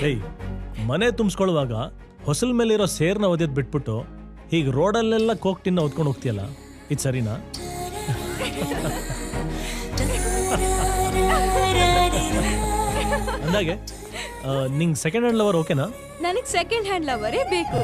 ಏಯ್ ಮನೆ ತುಂಬಿಸ್ಕೊಳ್ಳುವಾಗ ಹೊಸಲ್ ಮೇಲಿರೋ ಸೇರ್ನ ಒದ್ಯದ್ ಬಿಟ್ಬಿಟ್ಟು ಹೀಗೆ ರೋಡಲ್ಲೆಲ್ಲ ಕೋಕ್ ಟಿನ್ನ ಹೊತ್ಕೊಂಡು ಹೋಗ್ತೀಯಲ್ಲ ಇದು ಸರಿನಾ? ಅಂದಾಗೆ ನಿಂಗೆ ಸೆಕೆಂಡ್ ಹ್ಯಾಂಡ್ ಲವರ್ ಓಕೆನಾ? ನನಗೆ ಸೆಕೆಂಡ್ ಹ್ಯಾಂಡ್ ಲವರೇ ಬೇಕು.